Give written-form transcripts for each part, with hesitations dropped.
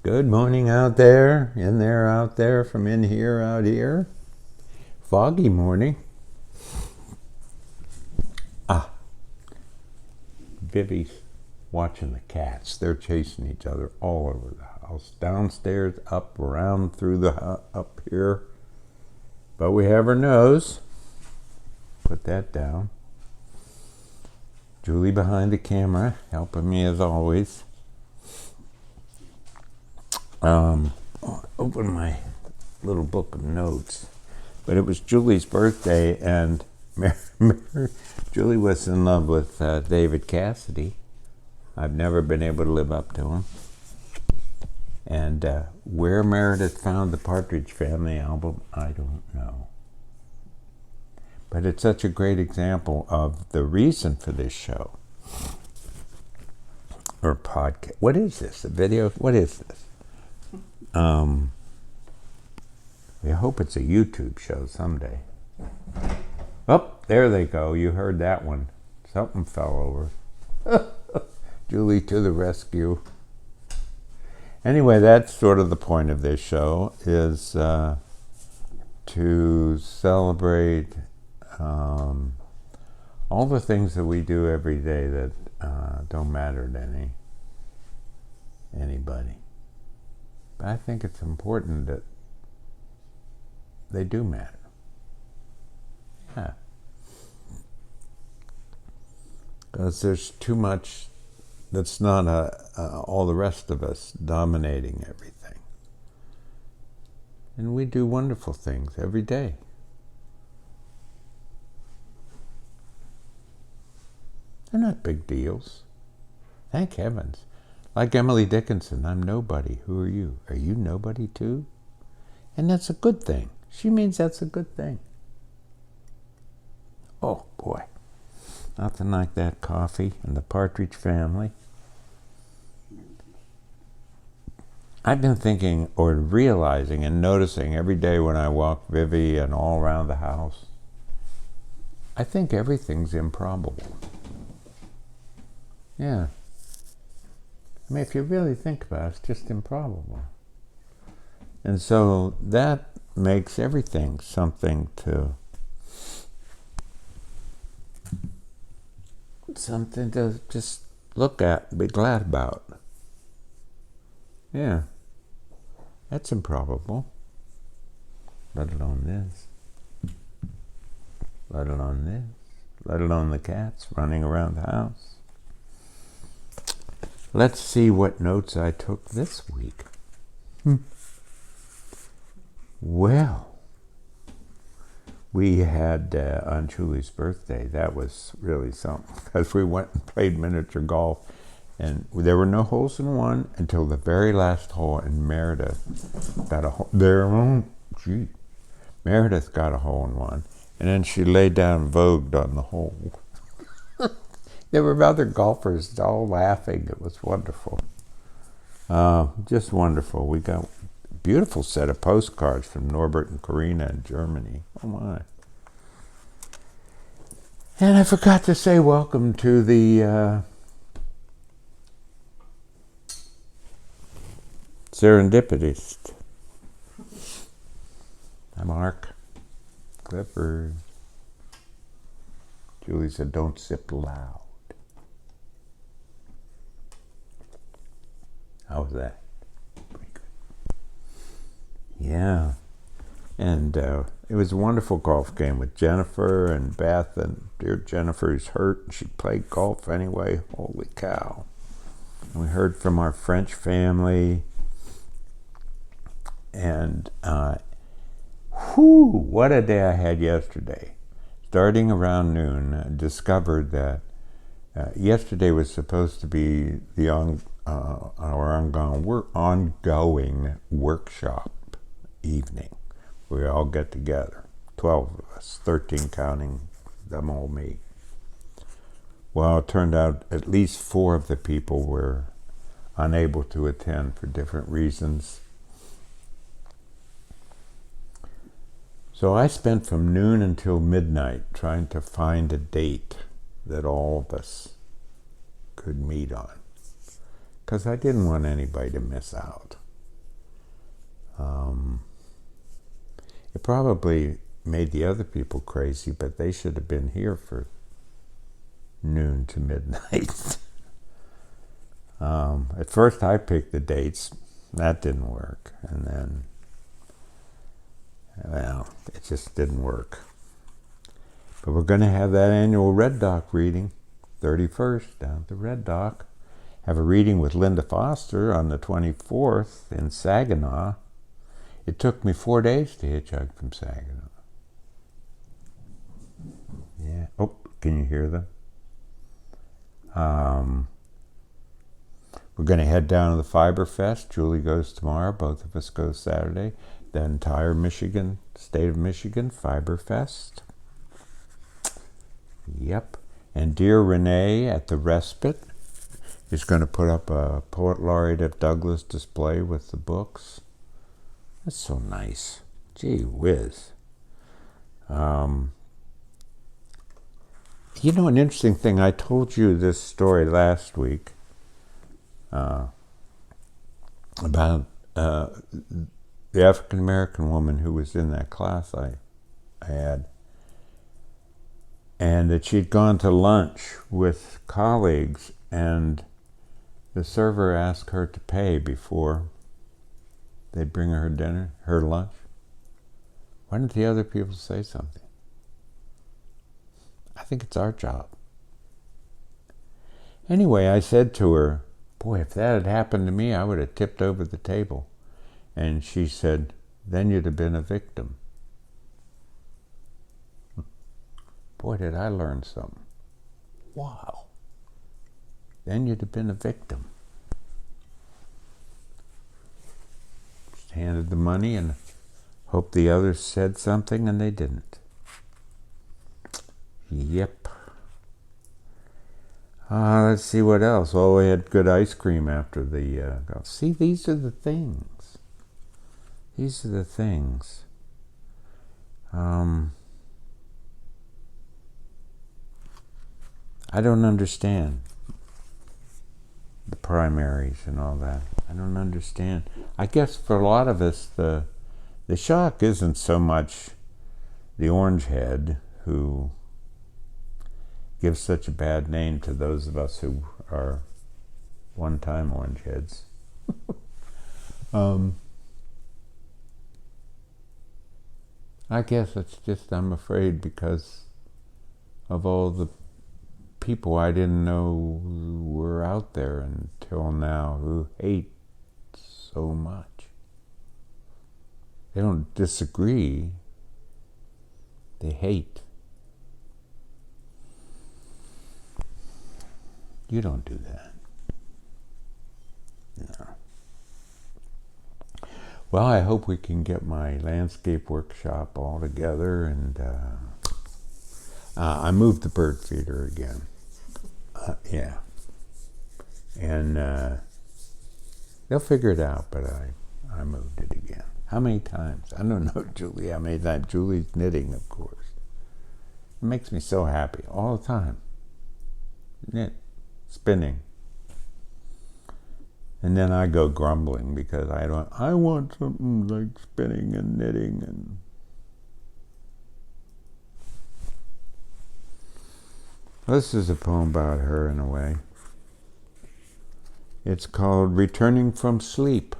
Good morning out there, in there, out there, from in here, out here. Foggy morning. Vivi's watching the cats. They're chasing each other all over the house. Downstairs, up, around, through the up here. But we have her nose. Put that down. Julie behind the camera, helping me as always. Open my little book of notes. But it was Julie's birthday, and Julie was in love with David Cassidy. I've never been able to live up to him. And where Meredith found the Partridge Family album, I don't know. But it's such a great example of the reason for this show. Or podcast. What is this? A video? What is this? I hope it's a YouTube show someday. Oh, there they go. You heard that one. Something fell over. Julie to the rescue. Anyway, that's sort of the point of this show, is to celebrate all the things that we do every day that don't matter to anybody. But I think it's important that they do matter. Yeah. Because there's too much that's not all the rest of us dominating everything. And we do wonderful things every day. They're not big deals. Thank heavens. Like Emily Dickinson, I'm nobody. Who are you? Are you nobody too? And that's a good thing. She means that's a good thing. Oh boy. Nothing like that coffee and the Partridge Family. I've been thinking or realizing and noticing every day when I walk Vivi and all around the house, I think everything's improbable. Yeah. I mean, if you really think about it, it's just improbable. And so that makes everything something to just look at and be glad about. Yeah. That's improbable. Let alone this. Let alone this. Let alone the cats running around the house. Let's see what notes I took this week. Well, we had on Julie's birthday, that was really something, because we went and played miniature golf, and there were no holes in one until the very last hole, and Meredith got a hole. Meredith got a hole in one, and then she laid down and vogued on the hole. There were other golfers all laughing. It was wonderful. Just wonderful. We got a beautiful set of postcards from Norbert and Karina in Germany. Oh my. And I forgot to say welcome to the Serendipitist. Hi, Mark. Clifford. Julie said, don't sip loud. How was that? Pretty good. Yeah. And it was a wonderful golf game with Jennifer and Beth. And dear Jennifer's hurt. She played golf anyway. Holy cow. And we heard from our French family. And what a day I had yesterday. Starting around noon, I discovered that yesterday was supposed to be our ongoing workshop evening. We all get together, 12 of us, 13 counting them all me. Well, it turned out at least 4 of the people were unable to attend for different reasons. So I spent from noon until midnight trying to find a date that all of us could meet on, because I didn't want anybody to miss out. It probably made the other people crazy, but they should have been here for noon to midnight. At first I picked the dates. That didn't work. And then, well, it just didn't work. But we're going to have that annual Red Dock reading, 31st, down at the Red Dock. Have a reading with Linda Foster on the 24th in Saginaw. It took me 4 days to hitchhike from Saginaw. Yeah. Oh, can you hear them? We're going to head down to the Fiber Fest. Julie goes tomorrow. Both of us go Saturday. The entire Michigan, state of Michigan, Fiber Fest. Yep. And dear Renee at the Respite is going to put up a Poet Laureate of Douglas display with the books. That's so nice. Gee whiz. You know, an interesting thing, I told you this story last week about the African-American woman who was in that class I had, and that she'd gone to lunch with colleagues, and the server asked her to pay before they'd bring her dinner, her lunch. Why didn't the other people say something? I think it's our job. Anyway, I said to her, boy, if that had happened to me, I would have tipped over the table. And she said, then you'd have been a victim. Boy, did I learn something. Wow. Then you'd have been a victim. Just handed the money and hoped the others said something, and they didn't. Yep. Let's see what else. Oh, we had good ice cream after the... See, these are the things. These are the things. I don't understand the primaries and all that. I don't understand. I guess for a lot of us, the shock isn't so much the orange head who gives such a bad name to those of us who are one-time orange heads. I guess it's just I'm afraid because of all the people I didn't know were out there until now who hate so much. They don't disagree, they hate. You don't do that. No. Well, I hope we can get my landscape workshop all together, and I moved the bird feeder again. Yeah. And they'll figure it out, but I moved it again. How many times? I don't know, Julie, how many times. Julie's knitting, of course. It makes me so happy all the time. Knit. Spinning. And then I go grumbling because I want something like spinning and knitting and this is a poem about her in a way. It's called Returning from Sleep.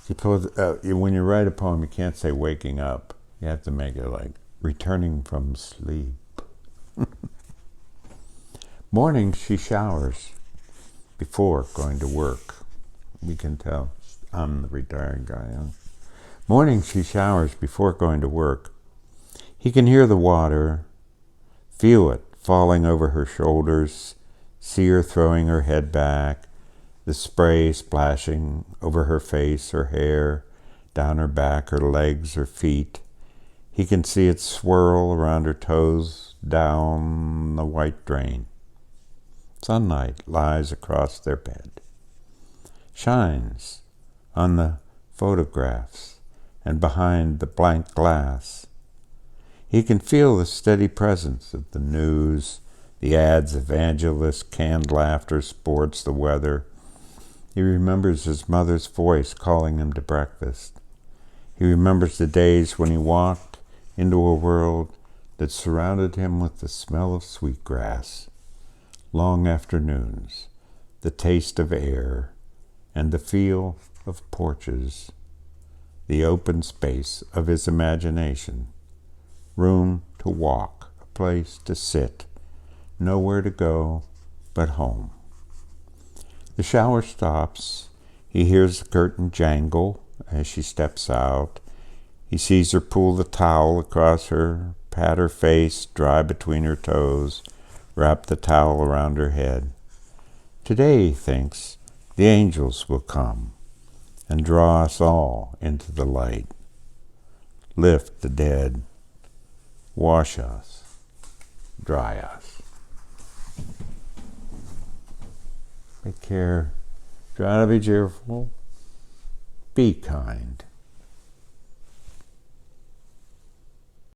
When you write a poem, you can't say waking up. You have to make it like returning from sleep. Morning she showers before going to work. We can tell I'm the retired guy. Huh? Morning she showers before going to work. He can hear the water, feel it falling over her shoulders, see her throwing her head back, the spray splashing over her face, her hair, down her back, her legs, her feet. He can see it swirl around her toes, down the white drain. Sunlight lies across their bed, shines on the photographs and behind the blank glass. He can feel the steady presence of the news, the ads, evangelists, canned laughter, sports, the weather. He remembers his mother's voice calling him to breakfast. He remembers the days when he walked into a world that surrounded him with the smell of sweetgrass, long afternoons, the taste of air, and the feel of porches, the open space of his imagination, room to walk, a place to sit, nowhere to go but home. The shower stops. He hears the curtain jangle as she steps out. He sees her pull the towel across her, pat her face dry between her toes, wrap the towel around her head. Today, he thinks, the angels will come and draw us all into the light. Lift the dead, wash us, dry us. Take care. Try to be cheerful. Be kind.